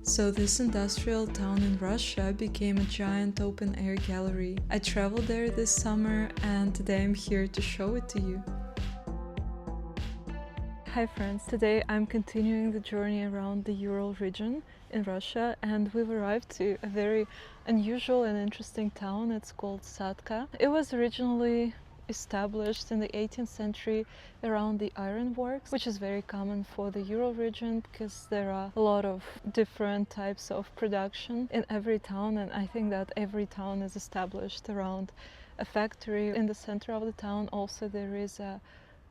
So this industrial town in Russia became a giant open-air gallery. I traveled there this summer and today I'm here to show it to you. Hi friends, today I'm continuing the journey around the Ural region in Russia and we've arrived to a very unusual and interesting town. It's called Satka. It was originally established in the 18th century around the iron works, which is very common for the Ural region because there are a lot of different types of production in every town, and I think that every town is established around a factory. In the center of the town also there is a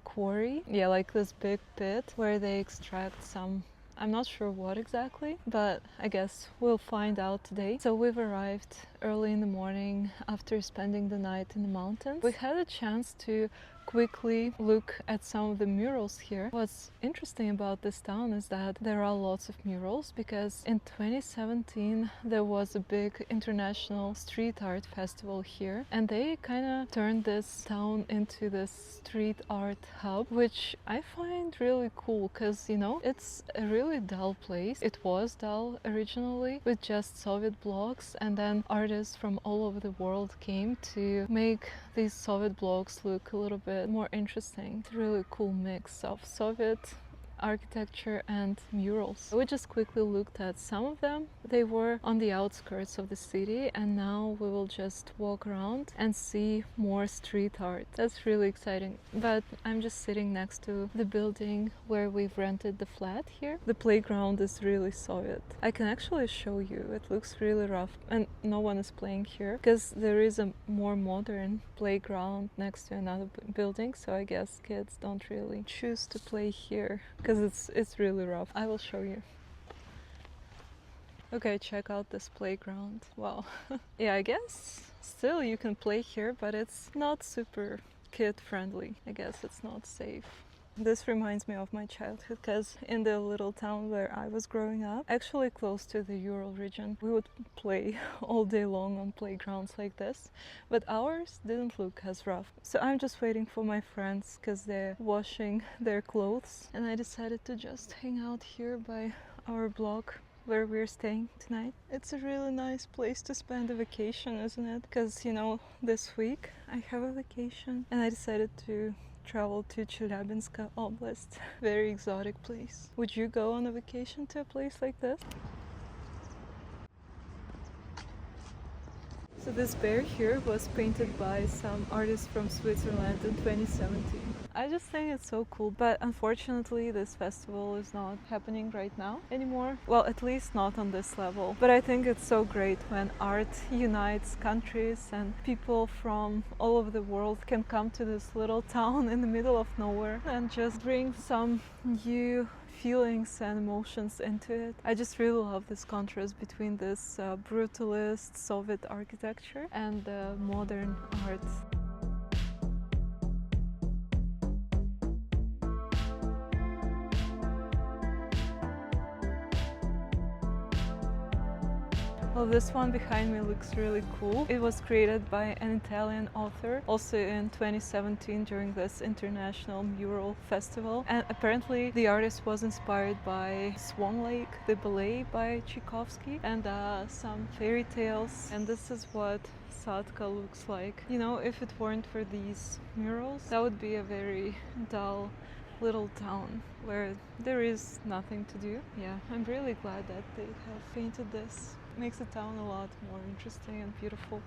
quarry, like this big pit where they extract some, I'm not sure what exactly, but I guess we'll find out today. So we've arrived early in the morning after spending the night in the mountains. We had a chance to quickly look at some of the murals here. What's interesting about this town is that there are lots of murals because in 2017 there was a big international street art festival here and they kind of turned this town into this street art hub, which I find really cool because, you know, it's a really dull place. It was dull originally with just Soviet blocks, and then artists from all over the world came to make these Soviet blocks look a little bit more interesting. It's a really cool mix of Soviet architecture and murals. We just quickly looked at some of them. They were on the outskirts of the city and now we will just walk around and see more street art. That's really exciting. But I'm just sitting next to the building where we've rented the flat here. The playground is really Soviet. I can actually show you. It looks really rough and no one is playing here because there is a more modern playground next to another building, so I guess kids don't really choose to play here because it's really rough. I will show you. Okay, check out this playground. Wow. Yeah, I guess still you can play here, but it's not super kid friendly. I guess it's not safe. This reminds me of my childhood because in the little town where I was growing up, actually close to the Ural region, we would play all day long on playgrounds like this, but ours didn't look as rough. So I'm just waiting for my friends because they're washing their clothes and I decided to just hang out here by our block where we're staying tonight. It's a really nice place to spend a vacation, isn't it? Because, you know, this week I have a vacation and I decided to travel to Chelyabinskaya Oblast. Very exotic place. Would you go on a vacation to a place like this? So this bear here was painted by some artist from Switzerland in 2017. I just think it's so cool, but unfortunately this festival is not happening right now anymore. Well, at least not on this level. But I think it's so great when art unites countries and people from all over the world can come to this little town in the middle of nowhere and just bring some new feelings and emotions into it. I just really love this contrast between this brutalist Soviet architecture and modern art. Well, this one behind me looks really cool. It was created by an Italian author, also in 2017 during this international mural festival. And apparently the artist was inspired by Swan Lake, the ballet by Tchaikovsky, and some fairy tales. And this is what Satka looks like. You know, if it weren't for these murals, that would be a very dull little town where there is nothing to do. Yeah, I'm really glad that they have painted this. Makes the town a lot more interesting and beautiful.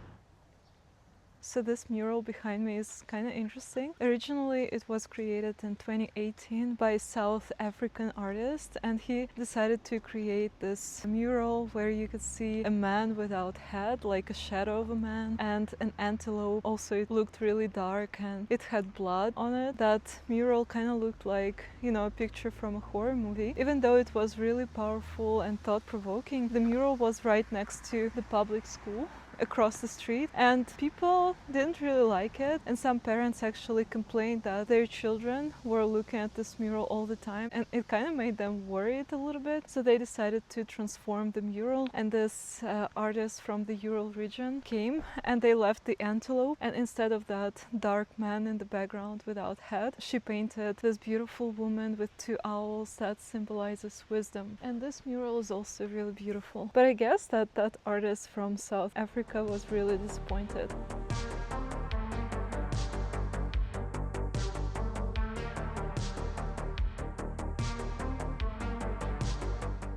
So this mural behind me is kind of interesting. Originally it was created in 2018 by a South African artist, and he decided to create this mural where you could see a man without head, like a shadow of a man, and an antelope. Also it looked really dark and it had blood on it. That mural kind of looked like, you know, a picture from a horror movie. Even though it was really powerful and thought-provoking, the mural was right next to the public school across the street, and people didn't really like it, and some parents actually complained that their children were looking at this mural all the time, and it kind of made them worried a little bit, so they decided to transform the mural. And this artist from the Ural region came, and they left the antelope, and instead of that dark man in the background without head, she painted this beautiful woman with two owls that symbolizes wisdom. And this mural is also really beautiful, but I guess that that artist from South Africa was really disappointed.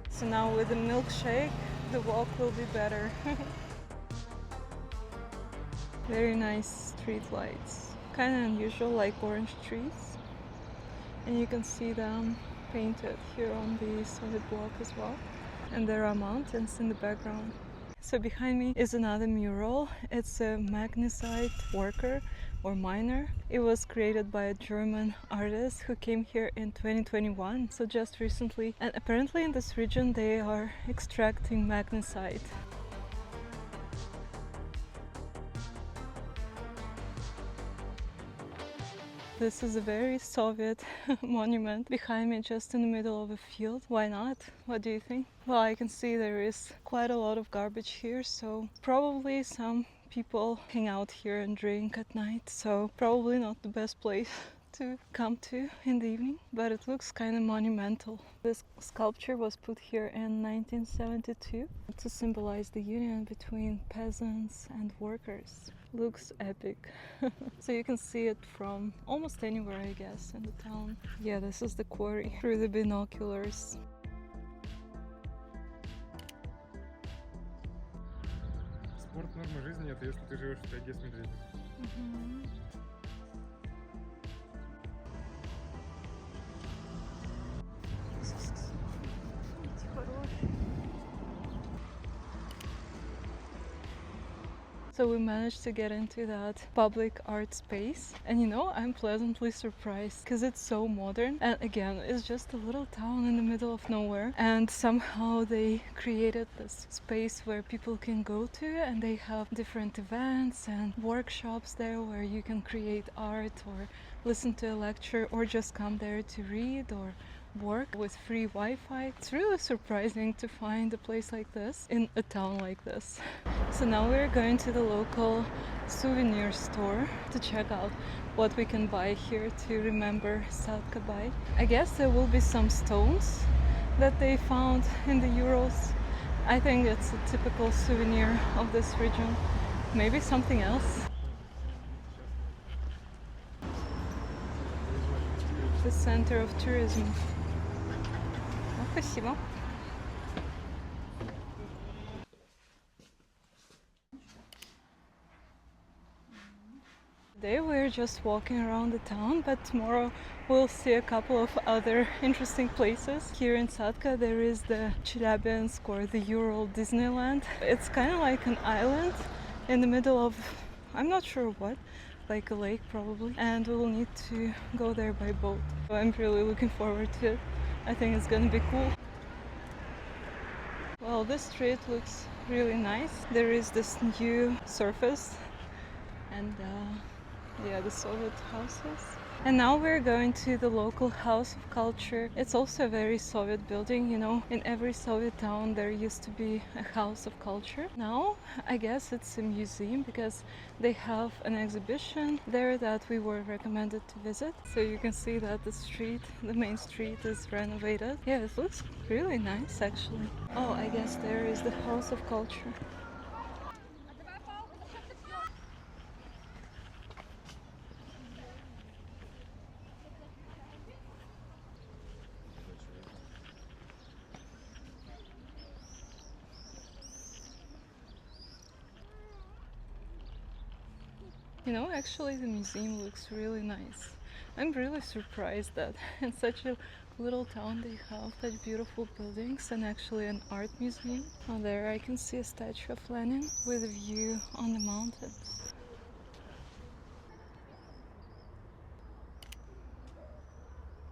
So now with the milkshake, the walk will be better. Very nice street lights. Kind of unusual, like orange trees. And you can see them painted here on the Soviet block as well. And there are mountains in the background. So behind me is another mural. It's a magnesite worker or miner. It was created by a German artist who came here in 2021, so just recently. And apparently in this region they are extracting magnesite. This is a very Soviet monument behind me, just in the middle of a field. Why not? What do you think? Well, I can see there is quite a lot of garbage here, so probably some people hang out here and drink at night, so probably not the best place to come to in the evening, but it looks kind of monumental. This sculpture was put here in 1972 to symbolize the union between peasants and workers. Looks epic. So you can see it from almost anywhere, I guess, in the town. Yeah, this is the quarry through the binoculars. Спорт норма жизни это если ты живешь в тайге с медведем. So we managed to get into that public art space, and you know, I'm pleasantly surprised because it's so modern, and again, it's just a little town in the middle of nowhere, and somehow they created this space where people can go to, and they have different events and workshops there where you can create art or listen to a lecture or just come there to read or work with free Wi-Fi. It's really surprising to find a place like this in a town like this. So now we're going to the local souvenir store to check out what we can buy here to remember Satka by. I guess there will be some stones that they found in the Urals. I think it's a typical souvenir of this region. Maybe something else. The center of tourism. Спасибо. Today we're just walking around the town, but tomorrow we'll see a couple of other interesting places. Here in Satka there is the Chelyabinsk or the Ural Disneyland. It's kind of like an island in the middle of, I'm not sure what, like a lake probably, and we'll need to go there by boat. So I'm really looking forward to it. I think it's gonna be cool. Well, this street looks really nice. There is this new surface and yeah, the Soviet houses. And now we're going to the local House of Culture. It's also a very Soviet building, you know. In every Soviet town there used to be a House of Culture. Now I guess it's a museum because they have an exhibition there that we were recommended to visit. So you can see that the street, the main street, is renovated. Yeah, it looks really nice actually. Oh, I guess there is the House of Culture. You know, actually the museum looks really nice. I'm really surprised that in such a little town they have such beautiful buildings and actually an art museum. Oh, there I can see a statue of Lenin with a view on the mountains.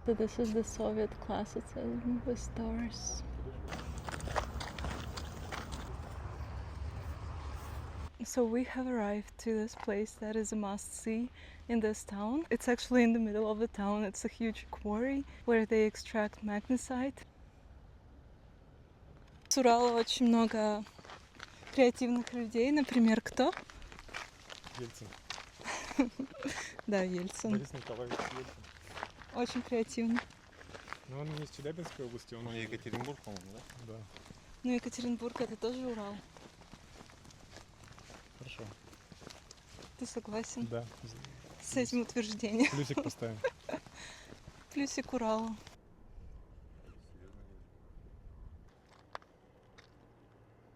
So this is the Soviet classicism with stars. So we have arrived to this place that is a must-see in this town. It's actually in the middle of the town. It's a huge quarry where they extract magnesite. С Урала очень много креативных людей. Например, кто? Ельцин. Да, Ельцин. Борис Николаевич Ельцин. Очень креативный. Ну, он не из Челябинской области, он Екатеринбург, по-моему, да? Да. Ну, Екатеринбург это тоже Урал. Хорошо. Ты согласен Да. с этим утверждением? Плюсик поставим. Плюсик Уралу.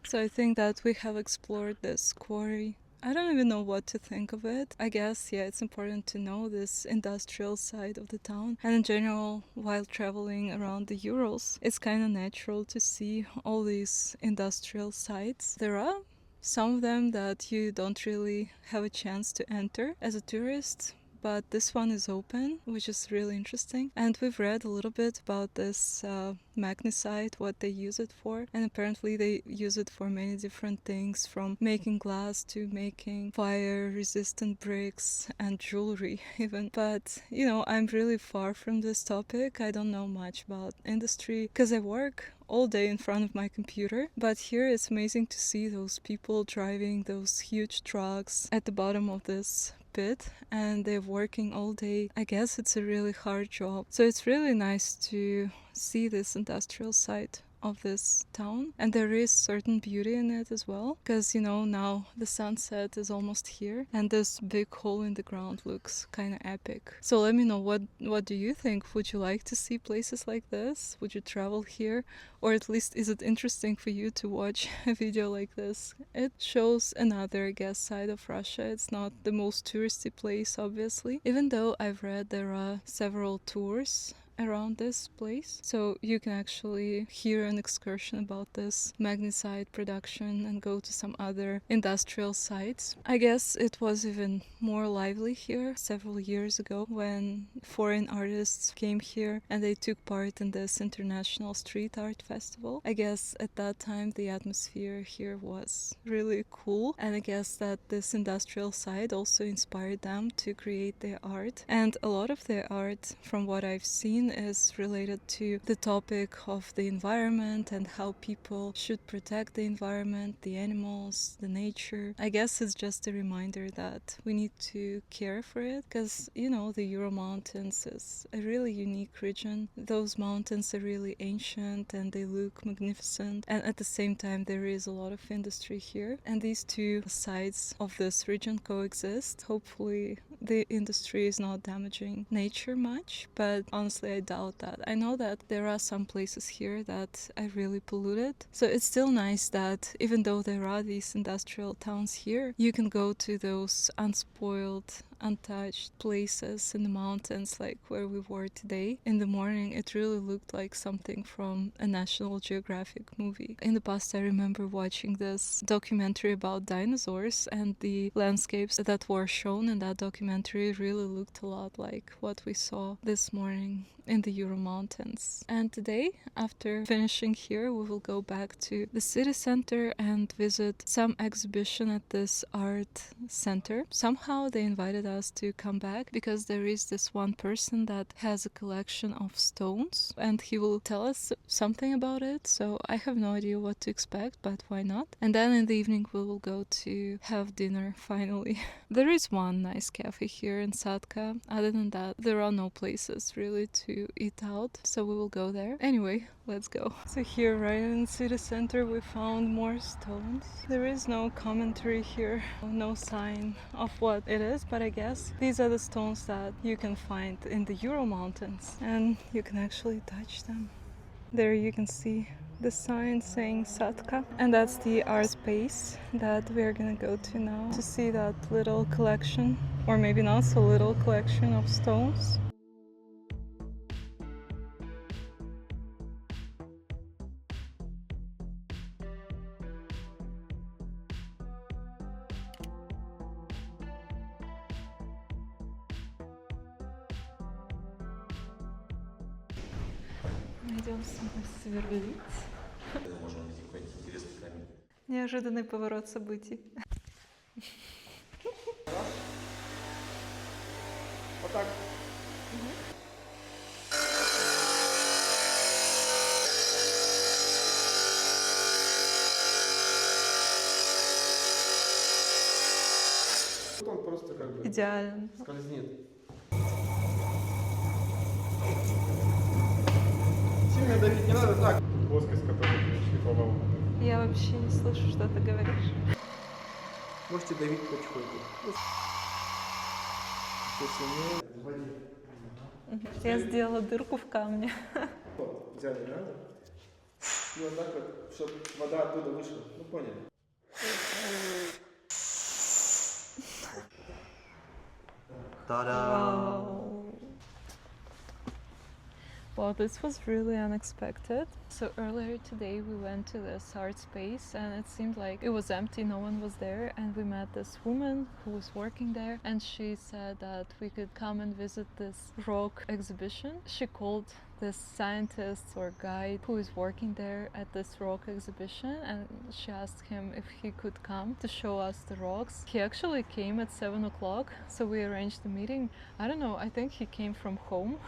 So I think that we have explored this quarry. I don't even know what to think of it. I guess, yeah, it's important to know this industrial side of the town. And in general, while traveling around the Urals, it's kind of natural to see all these industrial sites. There are some of them that you don't really have a chance to enter as a tourist, but this one is open, which is really interesting. And we've read a little bit about this magnesite, what they use it for, and apparently they use it for many different things, from making glass to making fire resistant bricks and jewelry even. But you know, I'm really far from this topic. I don't know much about industry because I work all day in front of my computer, but here it's amazing to see those people driving those huge trucks at the bottom of this pit, and they're working all day. I guess it's a really hard job, so it's really nice to see this industrial site of this town, and there is certain beauty in it as well, because you know, now the sunset is almost here and this big hole in the ground looks kind of epic. So let me know, what do you think? Would you like to see places like this? Would you travel here, or at least is it interesting for you to watch a video like this? It shows another, I guess, side of Russia. It's not the most touristy place, obviously, even though I've read there are several tours around this place, so you can actually hear an excursion about this magnesite production and go to some other industrial sites. I guess it was even more lively here several years ago when foreign artists came here and they took part in this international street art festival. I guess at that time the atmosphere here was really cool, and I guess that this industrial site also inspired them to create their art, and a lot of their art, from what I've seen, is related to the topic of the environment and how people should protect the environment, the animals, the nature. I guess it's just a reminder that we need to care for it, because you know, the Ural Mountains is a really unique region. Those mountains are really ancient and they look magnificent, and at the same time there is a lot of industry here, and these two sides of this region coexist. Hopefully the industry is not damaging nature much, but honestly I doubt that. I know that there are some places here that are really polluted, so it's still nice that even though there are these industrial towns here, you can go to those unspoiled, untouched places in the mountains, like where we were today. In the morning it really looked like something from a National Geographic movie. In the past I remember watching this documentary about dinosaurs, and the landscapes that were shown in that documentary really looked a lot like what we saw this morning in the Ural Mountains. And today, after finishing here, we will go back to the city center and visit some exhibition at this art center. Somehow they invited us to come back because there is this one person that has a collection of stones and he will tell us something about it, so I have no idea what to expect, but why not? And then in the evening we will go to have dinner finally. There is one nice cafe here in Satka. Other than that, there are no places really to eat out, so we will go there. Anyway, let's go. So here, right in the city center, we found more stones. There is no commentary here, no sign of what it is, but I guess these are the stones that you can find in the Ural Mountains, and you can actually touch them. There you can see the sign saying Satka, and that's the art space that we're gonna go to now to see that little collection, or maybe not so little collection of stones. Идем сверлить. Можно найти какой-нибудь интересный камень. Неожиданный поворот событий. как бы Идеален. скользнет. Сильно давить не надо, так. Плоскость, которую ты шлифовал. Я вообще не слышу, что ты говоришь. Можете давить потихоньку. Еще сильнее. Вводи. Я сделала дырку в камне. Вот, взяли, надо. И вот так вот, чтобы вода оттуда вышла. Ну, поняли. Та-дам! Wow. Well, this was really unexpected. So earlier today we went to this art space and it seemed like it was empty, no one was there, and we met this woman who was working there and she said that we could come and visit this rock exhibition. She called this scientist or guide who is working there at this rock exhibition and she asked him if he could come to show us the rocks. He actually came at 7 o'clock, so we arranged the meeting. I don't know, I think he came from home,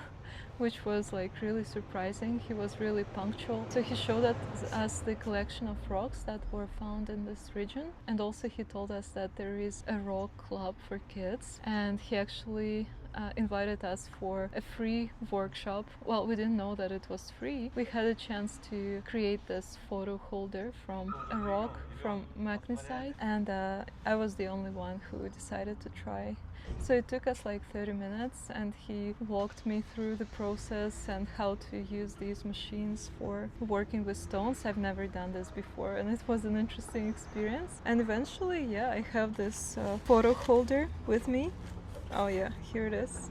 which was like really surprising. He was really punctual. So he showed us the collection of rocks that were found in this region, and also he told us that there is a rock club for kids, and he actually invited us for a free workshop. Well, we didn't know that it was free. We had a chance to create this photo holder from a rock from magnesite, and I was the only one who decided to try. So it took us like 30 minutes and he walked me through the process and how to use these machines for working with stones. I've never done this before and it was an interesting experience. And eventually, yeah, I have this photo holder with me. Oh yeah, here it is.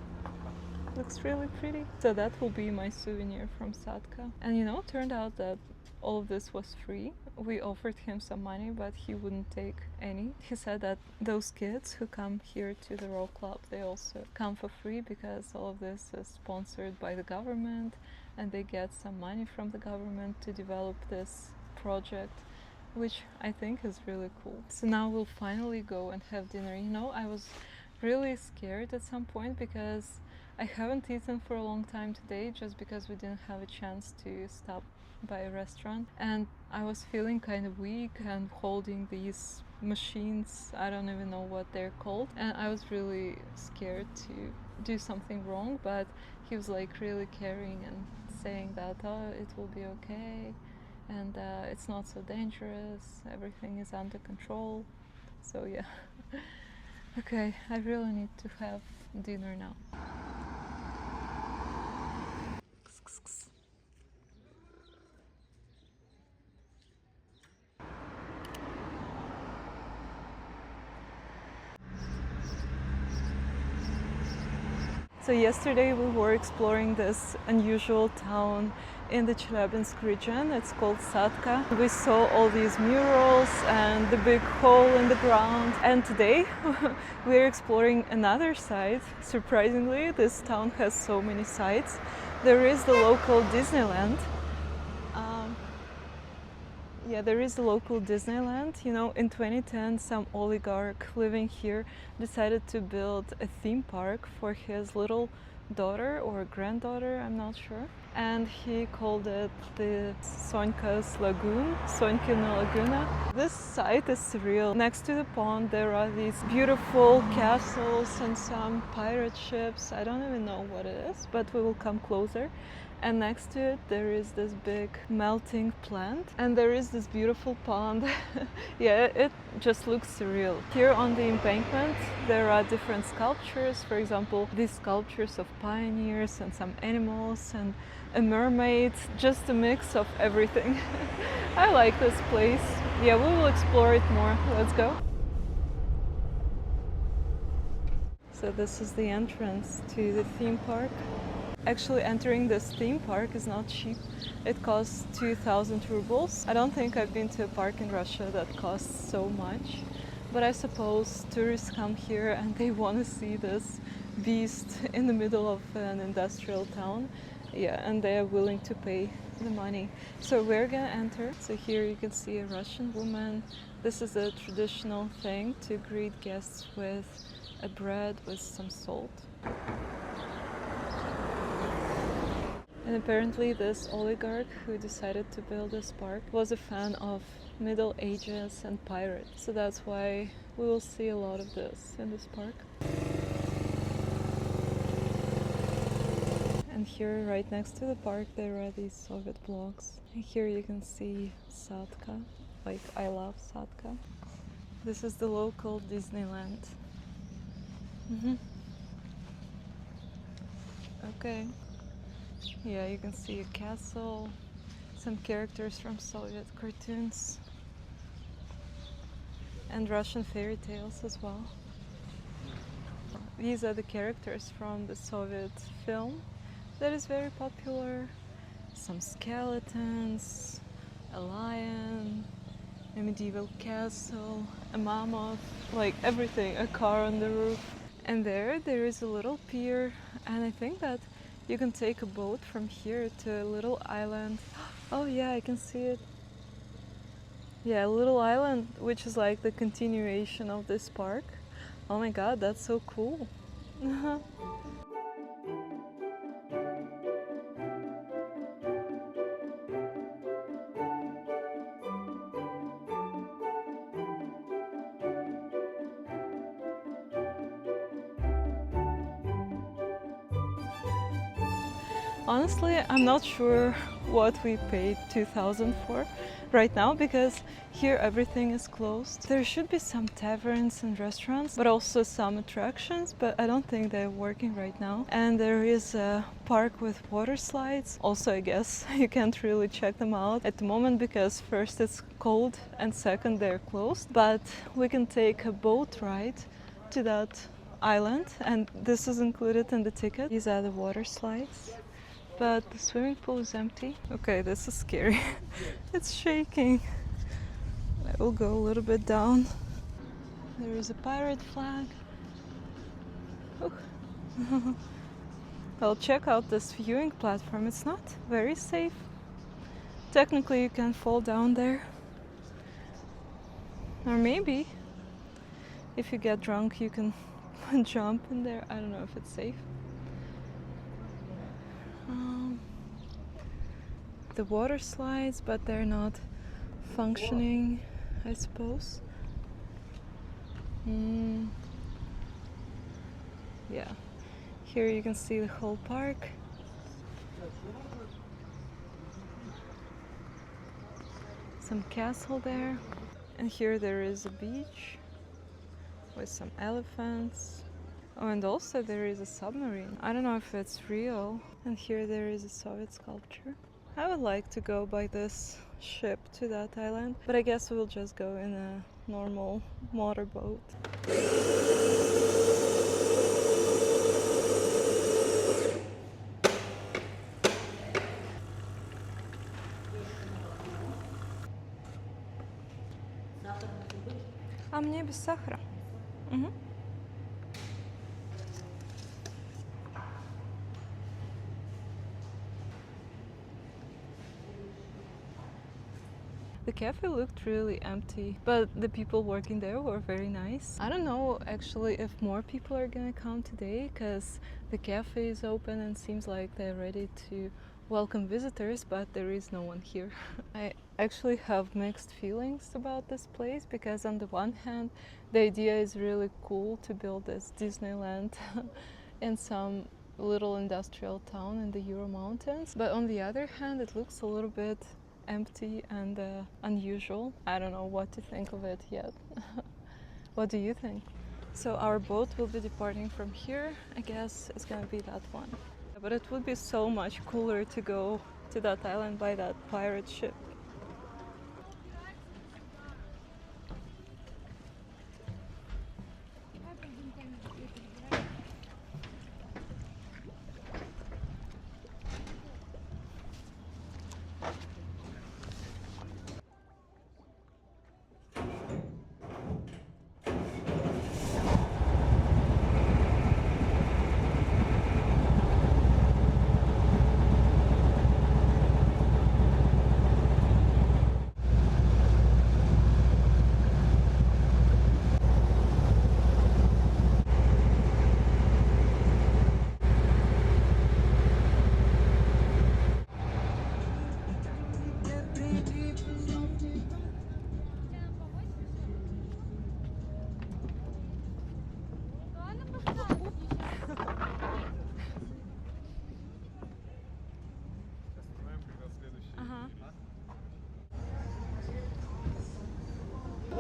Looks really pretty. So that will be my souvenir from Satka. And you know, turned out that all of this was free. We offered him some money, but he wouldn't take any. He said that those kids who come here to the rock club, they also come for free because all of this is sponsored by the government and they get some money from the government to develop this project, which I think is really cool. So now we'll finally go and have dinner. You know, I was really scared at some point because I haven't eaten for a long time today just because we didn't have a chance to stop by a restaurant, and I was feeling kind of weak and holding these machines, I don't even know what they're called, and I was really scared to do something wrong, but he was like really caring and saying that it will be okay and it's not so dangerous, everything is under control. So yeah. Okay, I really need to have dinner now. So yesterday we were exploring this unusual town in the Chelyabinsk region. It's called Satka. We saw all these murals and the big hole in the ground. And today we're exploring another site. Surprisingly, this town has so many sites. There is the local Disneyland. Yeah, there is a local Disneyland. You know, in 2010, some oligarch living here decided to build a theme park for his little daughter or granddaughter, I'm not sure. And he called it the Sonka's Lagoon, Sonkina Laguna. This site is surreal. Next to the pond, there are these beautiful castles and some pirate ships. I don't even know what it is, but we will come closer. And next to it there is this big melting plant and there is this beautiful pond. Yeah, it just looks surreal. Here on the embankment there are different sculptures, for example these sculptures of pioneers and some animals and a mermaid, just a mix of everything. I like this place. Yeah, we will explore it more. Let's go. So this is the entrance to the theme park. Actually, entering this theme park is not cheap. It costs 2,000 rubles. I don't think I've been to a park in Russia that costs so much. But I suppose tourists come here and they want to see this beast in the middle of an industrial town. Yeah, and they are willing to pay the money. So we're gonna enter. So here you can see a Russian woman. This is a traditional thing to greet guests with a bread with some salt. And apparently this oligarch who decided to build this park was a fan of Middle Ages and pirates. So that's why we will see a lot of this in this park. And here right next to the park there are these Soviet blocks. And here you can see Satka, like I love Satka. This is the local Disneyland. Okay. Yeah, you can see a castle, some characters from Soviet cartoons, and Russian fairy tales as well. These are the characters from the Soviet film that is very popular. Some skeletons, a lion, a medieval castle, a mammoth, like everything, a car on the roof. And there is a little pier, and I think that you can take a boat from here to a little island. Oh yeah, I can see it. Yeah, a little island which is like the continuation of this park. Oh my god, that's so cool. Honestly, I'm not sure what we paid 2,000 for right now because here everything is closed. There should be some taverns and restaurants, but also some attractions, but I don't think they're working right now. And there is a park with water slides. Also, I guess you can't really check them out at the moment because first it's cold and second they're closed. But we can take a boat ride to that island, and this is included in the ticket. These are the water slides. But the swimming pool is empty. Okay, this is scary. It's shaking. I will go a little bit down. There is a pirate flag. I'll check out this viewing platform. It's not very safe. Technically, you can fall down there. Or maybe, if you get drunk, you can jump in there. I don't know if it's safe. The water slides, but they're not functioning, I suppose. Yeah, here you can see the whole park. Some castle there. And here there is a beach with some elephants. Oh, and also there is a submarine. I don't know if it's real. And here there is a Soviet sculpture. I would like to go by this ship to that island, but I guess we'll just go in a normal motorboat. А мне без сахара. The cafe looked really empty, but the people working there were very nice. I don't know actually if more people are gonna come today because the cafe is open and seems like they're ready to welcome visitors, but there is no one here. I actually have mixed feelings about this place because on the one hand, the idea is really cool to build this Disneyland in some little industrial town in the Ural Mountains, but on the other hand, it looks a little bit empty and unusual. I don't know what to think of it yet. What do you think? So our boat will be departing from here. I guess it's gonna be that one. But it would be so much cooler to go to that island by that pirate ship.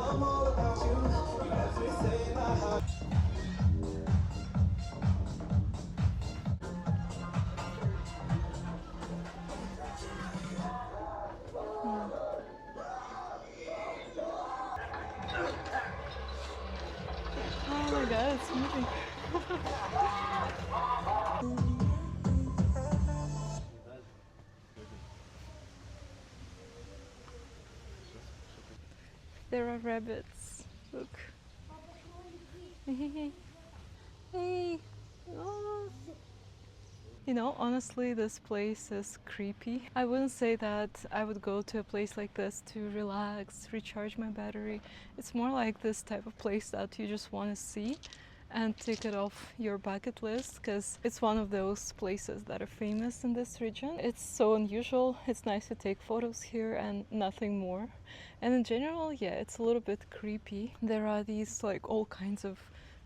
Oh my god, it's moving. There are rabbits. Look. Hey. Oh. You know, honestly, this place is creepy. I wouldn't say that I would go to a place like this to relax, recharge my battery. It's more like this type of place that you just want to see and tick it off your bucket list because it's one of those places that are famous in this region. It's so unusual. It's nice to take photos here and nothing more. And in general, yeah, it's a little bit creepy. There are these like all kinds of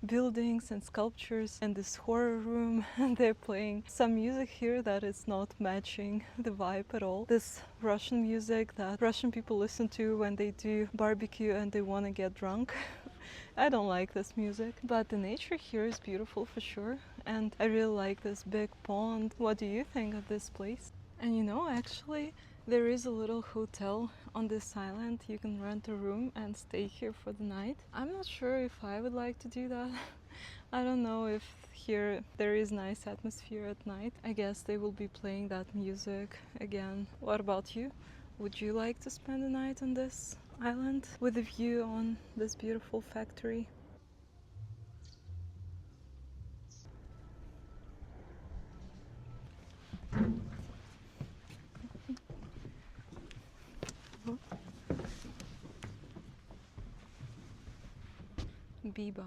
buildings and sculptures and this horror room, and they're playing some music here that is not matching the vibe at all. This Russian music that Russian people listen to when they do barbecue and they want to get drunk. I don't like this music, but the nature here is beautiful for sure, and I really like this big pond. What do you think of this place? And you know, actually, there is a little hotel on this island. You can rent a room and stay here for the night. I'm not sure if I would like to do that. I don't know if here there is nice atmosphere at night. I guess they will be playing that music again. What about you? Would you like to spend the night on this island with a view on this beautiful factory? Biba.